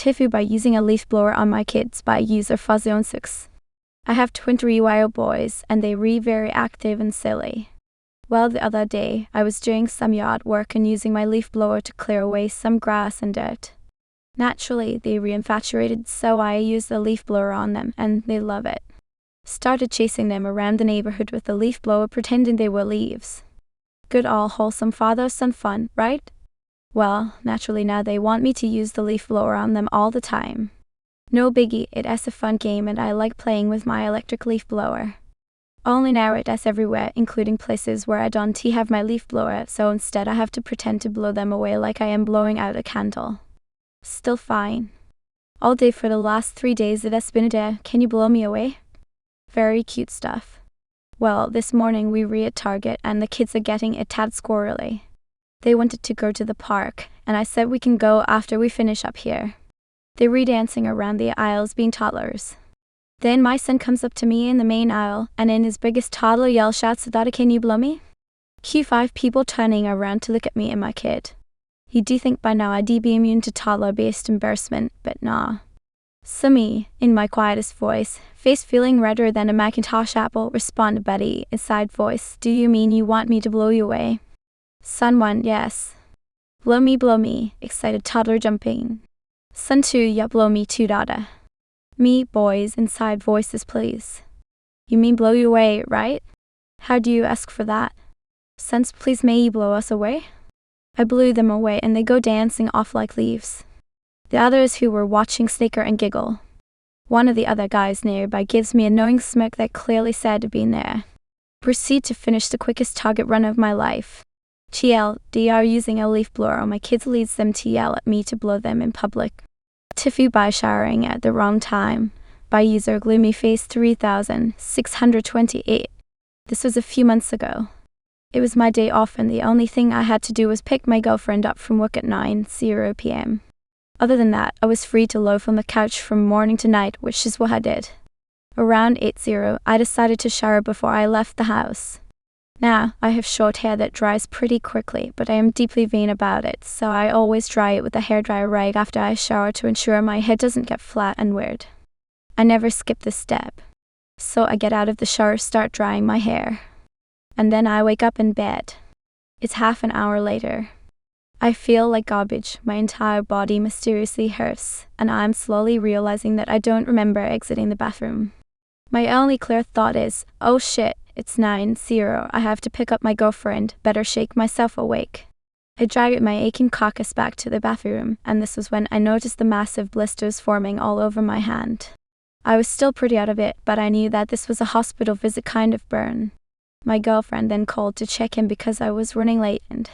TIFU by using a leaf blower on my kids by user Fuzzy06. I have twin 3-year-old boys and they re very active and silly. Well, the other day, I was doing some yard work and using my leaf blower to clear away some grass and dirt. Naturally, they re-infatuated, so I used the leaf blower on them and they love it. Started chasing them around the neighborhood with the leaf blower pretending they were leaves. Good all wholesome father-son fun, right? Well, naturally now they want me to use the leaf blower on them all the time. No biggie, it's a fun game and I like playing with my electric leaf blower. Only now it's everywhere, including places where I don't have my leaf blower, so instead I have to pretend to blow them away like I am blowing out a candle. Still fine. All day for the last 3 days it has been a day. Can you blow me away? Very cute stuff. Well, this morning we were at Target and the kids are getting a tad squirrely. They wanted to go to the park, and I said we can go after we finish up here. They were dancing around the aisles being toddlers. Then my son comes up to me in the main aisle, and in his biggest toddler yell shouts, "Daddy, can you blow me?" Q5 people turning around to look at me and my kid. You do think by now I'd be immune to toddler-based embarrassment, but nah. So me, in my quietest voice, face feeling redder than a Macintosh apple, responded Betty, a side voice, "Do you mean you want me to blow you away?" Son 1, yes. Blow me, excited toddler jumping. Son 2, yeah, blow me too, dada. Me, boys, inside voices, please. You mean blow you away, right? How do you ask for that? Sons, please may you blow us away? I blew them away and they go dancing off like leaves. The others who were watching snicker and giggle. One of the other guys nearby gives me a knowing smirk that clearly said to be there. Proceed to finish the quickest target run of my life. TLDR using a leaf blower on my kids leads them to yell at me to blow them in public. TIFU by showering at the wrong time. By user Gloomyface 3628. This was a few months ago. It was my day off and the only thing I had to do was pick my girlfriend up from work at 9:00 p.m. Other than that, I was free to loaf on the couch from morning to night, which is what I did. Around 8:00, I decided to shower before I left the house. Now, I have short hair that dries pretty quickly, but I am deeply vain about it, so I always dry it with a hairdryer rag after I shower to ensure my head doesn't get flat and weird. I never skip this step. So I get out of the shower, start drying my hair. And then I wake up in bed. It's half an hour later. I feel like garbage, my entire body mysteriously hurts, and I'm slowly realizing that I don't remember exiting the bathroom. My only clear thought is, oh shit, it's 9:00, I have to pick up my girlfriend, better shake myself awake. I dragged my aching carcass back to the bathroom, and this was when I noticed the massive blisters forming all over my hand. I was still pretty out of it, but I knew that this was a hospital visit kind of burn. My girlfriend then called to check in because I was running late, and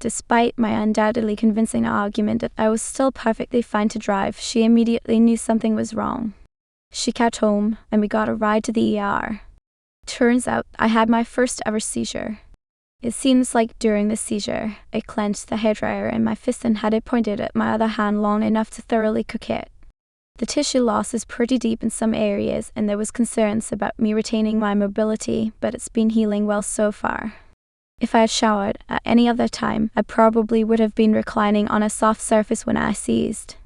despite my undoubtedly convincing argument that I was still perfectly fine to drive, she immediately knew something was wrong. She got home, and we got a ride to the ER. Turns out I had my first ever seizure. It seems like during the seizure, I clenched the hairdryer in my fist and had it pointed at my other hand long enough to thoroughly cook it. The tissue loss is pretty deep in some areas, and there was concerns about me retaining my mobility, but it's been healing well so far. If I had showered at any other time, I probably would have been reclining on a soft surface when I seized.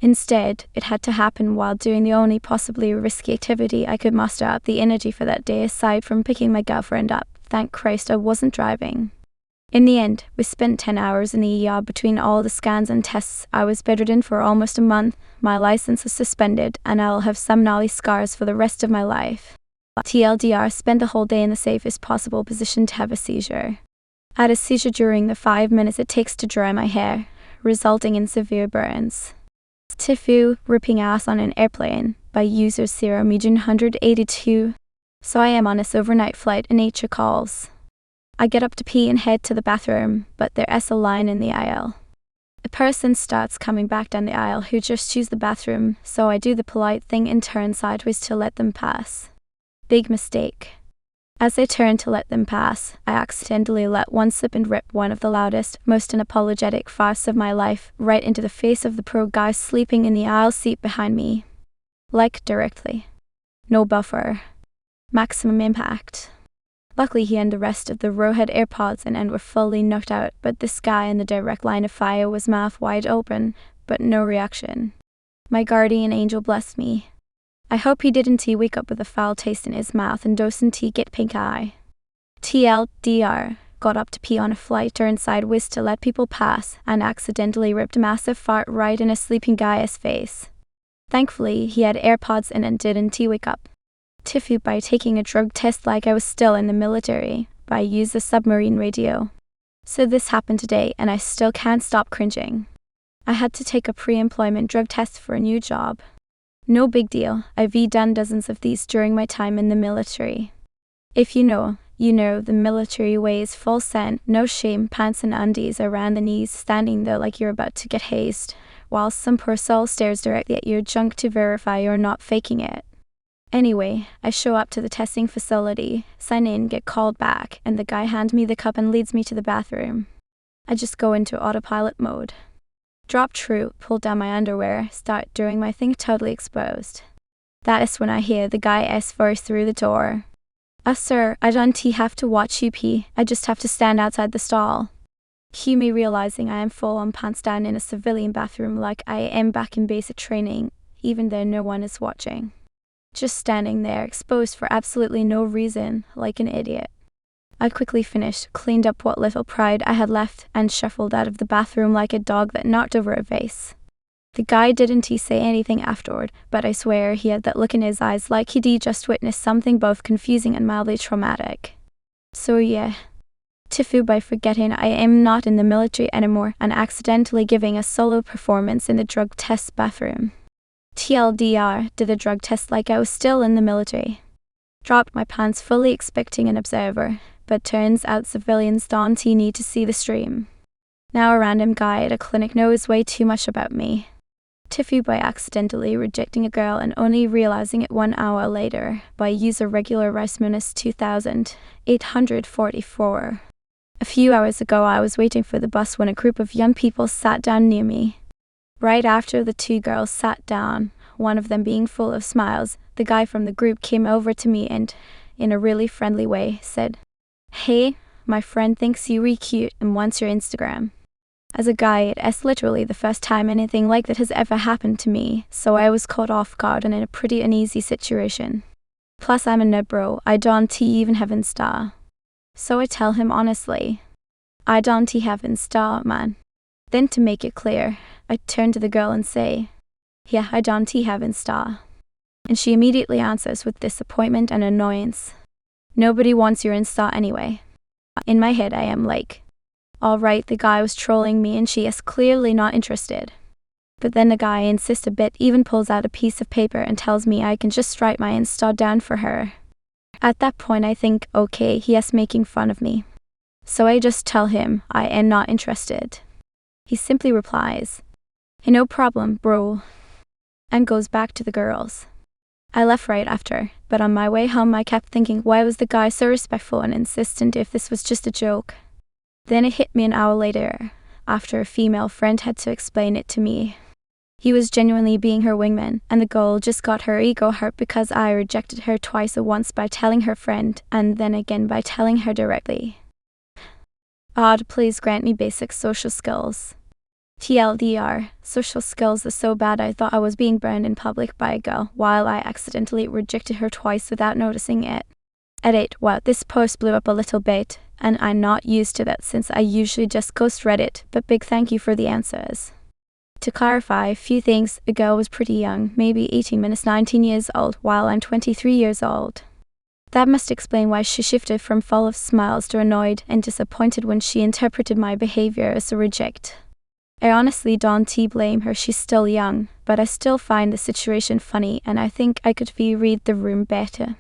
Instead, it had to happen while doing the only possibly risky activity I could muster up the energy for that day aside from picking my girlfriend up. Thank Christ I wasn't driving. In the end, we spent 10 hours in the ER between all the scans and tests. I was bedridden for almost a month, my license is suspended, and I'll have some gnarly scars for the rest of my life. TLDR spent the whole day in the safest possible position to have a seizure. I had a seizure during the 5 minutes it takes to dry my hair, resulting in severe burns. TIFU, ripping ass on an airplane, by user 0median182. So I am on this overnight flight and nature calls. I get up to pee and head to the bathroom, but there's a line in the aisle. A person starts coming back down the aisle who just used the bathroom, so I do the polite thing and turn sideways to let them pass. Big mistake. As I turn to let them pass, I accidentally let one slip and rip one of the loudest, most unapologetic farts of my life right into the face of the poor guy sleeping in the aisle seat behind me. Like directly. No buffer. Maximum impact. Luckily he and the rest of the row had AirPods and were fully knocked out, but this guy in the direct line of fire was mouth wide open, but no reaction. My guardian angel bless me. I hope he didn't wake up with a foul taste in his mouth and doesn't get pink eye. TLDR, got up to pee on a flight, turned sideways to let people pass, and accidentally ripped a massive fart right in a sleeping guy's face. Thankfully, he had AirPods in and didn't wake up. TIFU by taking a drug test like I was still in the military, but I used the submarine radio. So this happened today and I still can't stop cringing. I had to take a pre-employment drug test for a new job. No big deal, I've done dozens of these during my time in the military. If you know, the military way is full send, no shame, pants and undies around the knees, standing there like you're about to get hazed, while some poor soul stares directly at your junk to verify you're not faking it. Anyway, I show up to the testing facility, sign in, get called back, and the guy hands me the cup and leads me to the bathroom. I just go into autopilot mode. Drop true, pull down my underwear, start doing my thing totally exposed. That is when I hear the guy's voice through the door. Sir, I don't have to watch you pee, I just have to stand outside the stall. Cue me realizing I am full on pants down in a civilian bathroom like I am back in basic training, even though no one is watching. Just standing there, exposed for absolutely no reason, like an idiot. I quickly finished, cleaned up what little pride I had left, and shuffled out of the bathroom like a dog that knocked over a vase. The guy didn't say anything afterward, but I swear he had that look in his eyes like he'd just witnessed something both confusing and mildly traumatic. So yeah. TIFU by forgetting I am not in the military anymore and accidentally giving a solo performance in the drug test bathroom. TLDR, did a drug test like I was still in the military. Dropped my pants fully expecting an observer, but turns out civilians don't need to see the stream. Now a random guy at a clinic knows way too much about me. TIFU by accidentally rejecting a girl and only realizing it 1 hour later by user regular Rice 2844. A few hours ago I was waiting for the bus when a group of young people sat down near me. Right after the 2 girls sat down, one of them being full of smiles, the guy from the group came over to me and, in a really friendly way, said, "Hey, my friend thinks you re cute and wants your Instagram." As a guy, it's literally the first time anything like that has ever happened to me, so I was caught off guard and in a pretty uneasy situation. Plus I'm a nerd bro, I don't even have Insta. So I tell him honestly, I don't have Insta, man. Then to make it clear, I turn to the girl and say, "Yeah, I don't have Insta." And she immediately answers with disappointment and annoyance, "Nobody wants your Insta anyway." In my head I am like, alright, the guy was trolling me and she is clearly not interested. But then the guy insists a bit, even pulls out a piece of paper and tells me I can just write my Insta down for her. At that point I think, okay, he is making fun of me. So I just tell him I am not interested. He simply replies, "Hey, no problem, bro," and goes back to the girls. I left right after, but on my way home I kept thinking, why was the guy so respectful and insistent if this was just a joke? Then it hit me an hour later, after a female friend had to explain it to me. He was genuinely being her wingman, and the girl just got her ego hurt because I rejected her twice, once by telling her friend, and then again by telling her directly. Odd, please grant me basic social skills. TLDR, social skills are so bad I thought I was being burned in public by a girl, while I accidentally rejected her twice without noticing it. Edit, wow, this post blew up a little bit, and I'm not used to that since I usually just ghost Reddit, but big thank you for the answers. To clarify a few things, the girl was pretty young, maybe 18-19 years old, while I'm 23 years old. That must explain why she shifted from full of smiles to annoyed and disappointed when she interpreted my behavior as a reject. I honestly don't blame her, she's still young, but I still find the situation funny and I think I could read the room better.